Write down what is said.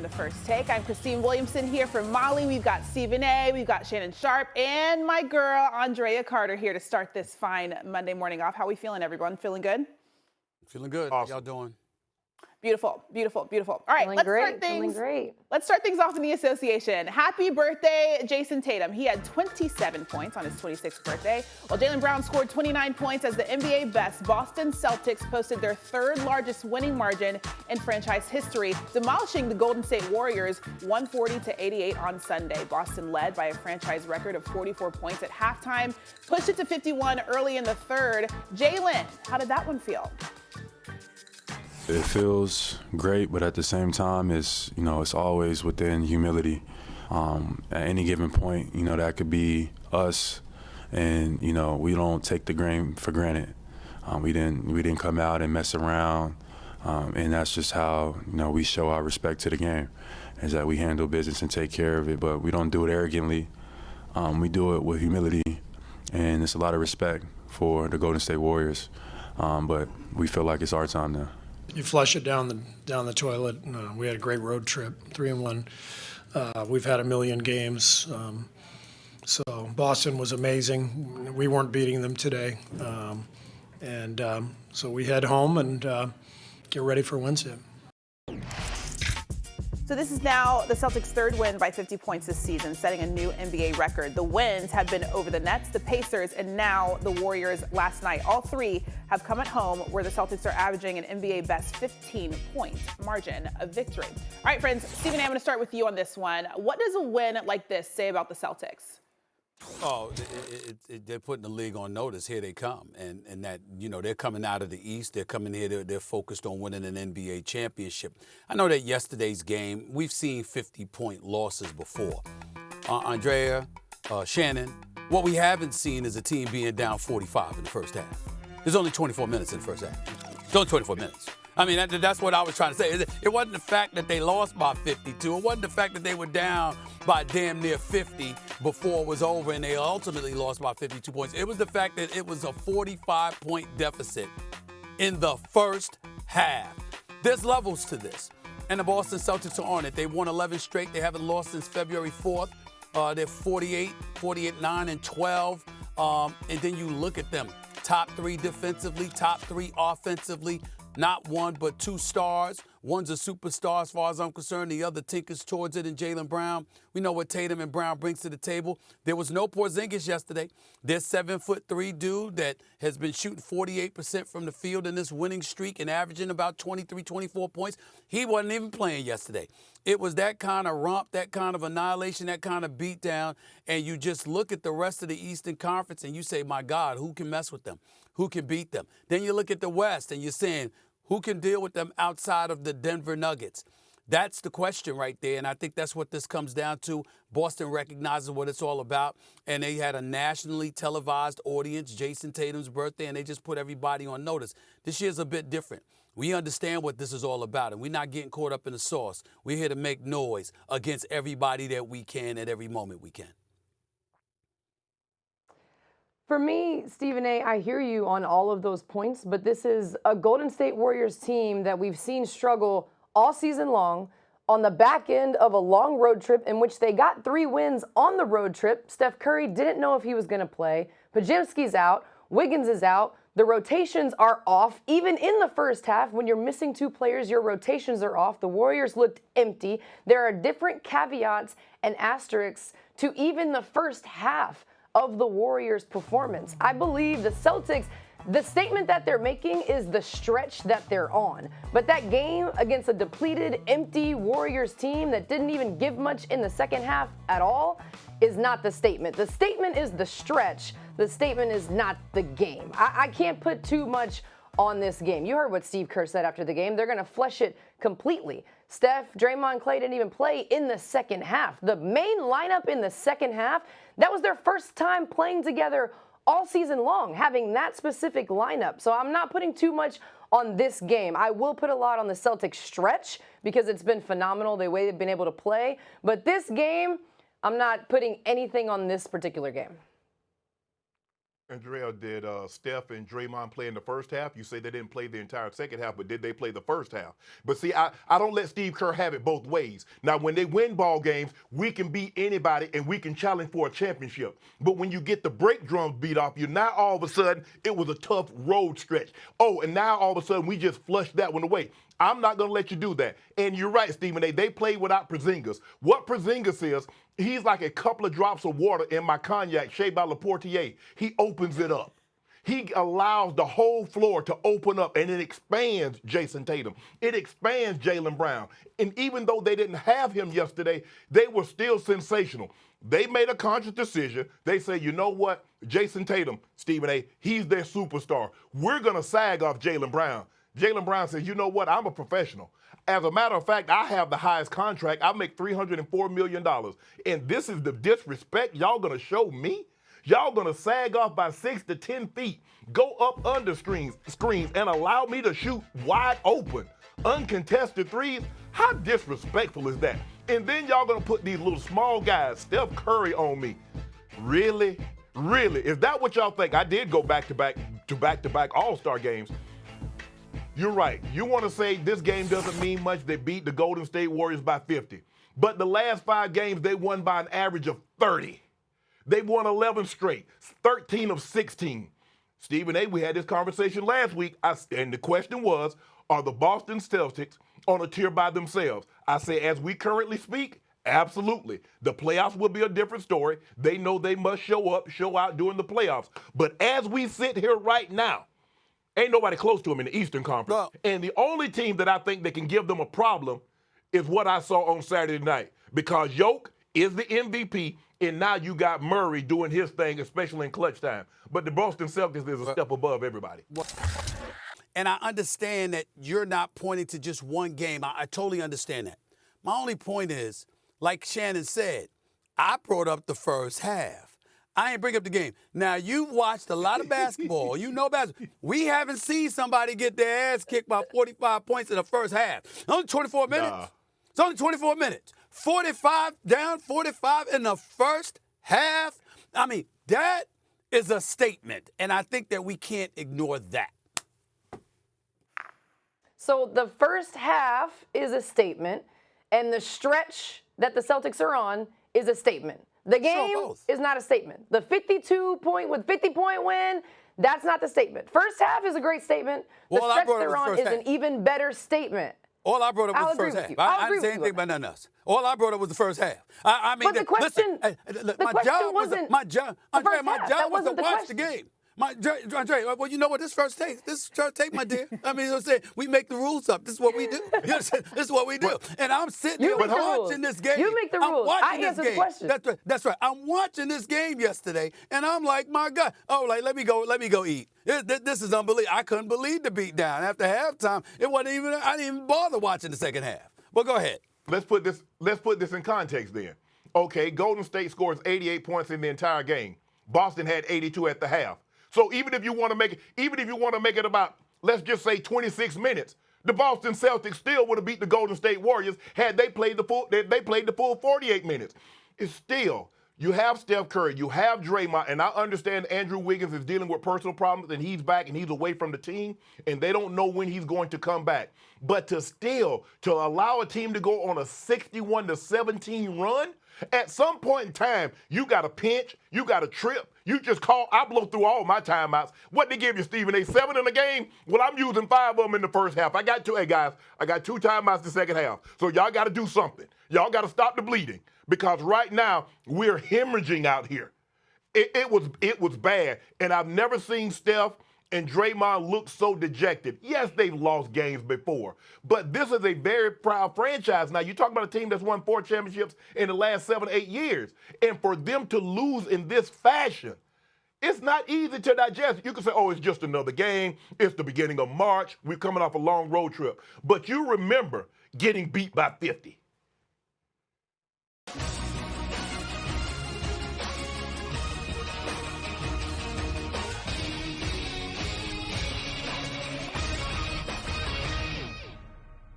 The First Take. I'm Christine Williamson here from Molly. We've got Stephen A., we've got Shannon Sharpe, and my girl, Andraya Carter, here to start this fine Monday morning off. How are we feeling, everyone? Feeling good? Feeling good. Awesome. How y'all doing? Beautiful, beautiful, beautiful. All right, Feeling great. Let's start things off in the association. Happy birthday, Jason Tatum. He had 27 points on his 26th birthday, while Jaylen Brown scored 29 points as the NBA best. Boston Celtics posted their third largest winning margin in franchise history, demolishing the Golden State Warriors 140-88 on Sunday. Boston led by a franchise record of 44 points at halftime, pushed it to 51 early in the third. Jaylen, how did that one feel? It feels great, but at the same time, it's always within humility. At any given point, that could be us, and we don't take the game for granted. We didn't come out and mess around, and that's just how we show our respect to the game, is that we handle business and take care of it. But we don't do it arrogantly. We do it with humility, and it's a lot of respect for the Golden State Warriors. But we feel like it's our time now. You flush it down the toilet. We had a great road trip, 3-1. We've had a million games. So Boston was amazing. We weren't beating them today. So we head home and get ready for Wednesday. So this is now the Celtics' third win by 50 points this season, setting a new NBA record. The wins have been over the Nets, the Pacers, and now the Warriors last night. All three have come at home, where the Celtics are averaging an NBA best 15-point margin of victory. All right, friends, Stephen A., I'm going to start with you on this one. What does a win like this say about the Celtics? Oh, they're putting the league on notice. Here they come. And that, they're coming out of the East. They're coming here. They're focused on winning an NBA championship. I know that yesterday's game, we've seen 50-point losses before. Andraya, Shannon, what we haven't seen is a team being down 45 in the first half. There's only 24 minutes in the first half. It's only 24 minutes. I mean, that's what I was trying to say. It wasn't the fact that they lost by 52. It wasn't the fact that they were down by damn near 50 before it was over and they ultimately lost by 52 points. It was the fact that it was a 45-point deficit in the first half. There's levels to this. And the Boston Celtics are on it. They won 11 straight. They haven't lost since February 4th. They're 48, 9, and 12. And then you look at them. Top three defensively, top three offensively. Not one, but two stars. One's a superstar as far as I'm concerned. The other tinkers towards it in Jaylen Brown. We know what Tatum and Brown brings to the table. There was no Porzingis yesterday. Their 7'3" dude that has been shooting 48% from the field in this winning streak and averaging about 23, 24 points. He wasn't even playing yesterday. It was that kind of romp, that kind of annihilation, that kind of beatdown. And you just look at the rest of the Eastern Conference and you say, my God, who can mess with them? Who can beat them? Then you look at the West and you're saying, who can deal with them outside of the Denver Nuggets? That's the question right there, and I think that's what this comes down to. Boston recognizes what it's all about, and they had a nationally televised audience, Jason Tatum's birthday, and they just put everybody on notice. This year's a bit different. We understand what this is all about, and we're not getting caught up in the sauce. We're here to make noise against everybody that we can at every moment we can. For me, Stephen A., I hear you on all of those points, but this is a Golden State Warriors team that we've seen struggle all season long on the back end of a long road trip in which they got 3 wins on the road trip. Steph Curry didn't know if he was going to play. Podziemski's out. Wiggins is out. The rotations are off. Even in the first half, when you're missing 2 players, your rotations are off. The Warriors looked empty. There are different caveats and asterisks to even the first half of the Warriors' performance. I believe the Celtics, the statement that they're making is the stretch that they're on. But that game against a depleted, empty Warriors team that didn't even give much in the second half at all is not the statement. The statement is the stretch. The statement is not the game. I can't put too much on this game. You heard what Steve Kerr said after the game. They're going to flush it completely. Steph, Draymond, Klay didn't even play in the second half. The main lineup in the second half, that was their first time playing together all season long, having that specific lineup. So I'm not putting too much on this game. I will put a lot on the Celtics stretch because it's been phenomenal the way they've been able to play. But this game, I'm not putting anything on this particular game. Andraya, did Steph and Draymond play in the first half? You say they didn't play the entire second half, but did they play the first half? But see, I don't let Steve Kerr have it both ways. Now, when they win ball games, we can beat anybody and we can challenge for a championship. But when you get the brake drums beat off you, now all of a sudden it was a tough road stretch. Oh, and now all of a sudden we just flushed that one away. I'm not going to let you do that. And you're right, Stephen A. They played without Porzingis. What Porzingis is, he's like a couple of drops of water in my cognac, Shea by Laportier. He opens it up. He allows the whole floor to open up, and it expands Jason Tatum. It expands Jaylen Brown. And even though they didn't have him yesterday, they were still sensational. They made a conscious decision. They say, you know what? Jason Tatum, Stephen A., he's their superstar. We're going to sag off Jaylen Brown. Jaylen Brown says, you know what, I'm a professional. As a matter of fact, I have the highest contract. I make $304 million. And this is the disrespect y'all going to show me? Y'all going to sag off by 6 to 10 feet, go up under screens, and allow me to shoot wide open, uncontested threes? How disrespectful is that? And then y'all going to put these little small guys, Steph Curry, on me. Really? Really? Is that what y'all think? I did go back-to-back All-Star games. You're right. You want to say this game doesn't mean much. They beat the Golden State Warriors by 50. But the last 5 games, they won by an average of 30. They won 11 straight, 13 of 16. Stephen A., we had this conversation last week, and the question was, are the Boston Celtics on a tier by themselves? I say, as we currently speak, absolutely. The playoffs will be a different story. They know they must show up, show out during the playoffs. But as we sit here right now, ain't nobody close to them in the Eastern Conference. No. And the only team that I think that can give them a problem is what I saw on Saturday night. Because Jokic is the MVP, and now you got Murray doing his thing, especially in clutch time. But the Boston Celtics is a step above everybody. And I understand that you're not pointing to just one game. I totally understand that. My only point is, like Shannon said, I brought up the first half. I ain't bring up the game. Now, you've watched a lot of basketball. You know basketball. We haven't seen somebody get their ass kicked by 45 points in the first half. Only 24 minutes. Nah. It's only 24 minutes. 45 down, 45 in the first half. I mean, that is a statement, and I think that we can't ignore that. So the first half is a statement, and the stretch that the Celtics are on is a statement. The game is not a statement. The 50-point win, that's not the statement. First half is a great statement. The stretch they're on is an even better statement. All I brought up was the first half. I didn't say anything about nothing else. All I brought up was the first half. I mean, but the question, my job was to watch the game. Andre, well, you know what? This first take, my dear. I mean, I'm saying we make the rules up. This is what we do. You know, this is what we do. And I'm sitting here watching this game. You make the rules. I answer the question. That's right. I'm watching this game yesterday, and I'm like, my God. Oh, like let me go eat. This is unbelievable. I couldn't believe the beat down after halftime. I didn't even bother watching the second half. Well, go ahead. Let's put this in context then. Okay, Golden State scores 88 points in the entire game. Boston had 82 at the half. So even if you want to make it about, let's just say 26 minutes, the Boston Celtics still would have beat the Golden State Warriors had they played the full 48 minutes. It's still, you have Steph Curry, you have Draymond, and I understand Andrew Wiggins is dealing with personal problems and he's back and he's away from the team and they don't know when he's going to come back. But to allow a team to go on a 61-17 run, at some point in time, you got a pinch, you got a trip, you just call. I blow through all my timeouts. What they give you, Stephen A? 7 in the game? Well, I'm using 5 of them in the first half. I got 2 timeouts the second half. So y'all got to do something. Y'all got to stop the bleeding because right now we're hemorrhaging out here. It was bad, and I've never seen Steph and Draymond look so dejected. Yes, they've lost games before, but this is a very proud franchise. Now, you talk about a team that's won 4 championships in the last 7 or 8 years, and for them to lose in this fashion, it's not easy to digest. You can say, oh, it's just another game. It's the beginning of March. We're coming off a long road trip. But you remember getting beat by 50.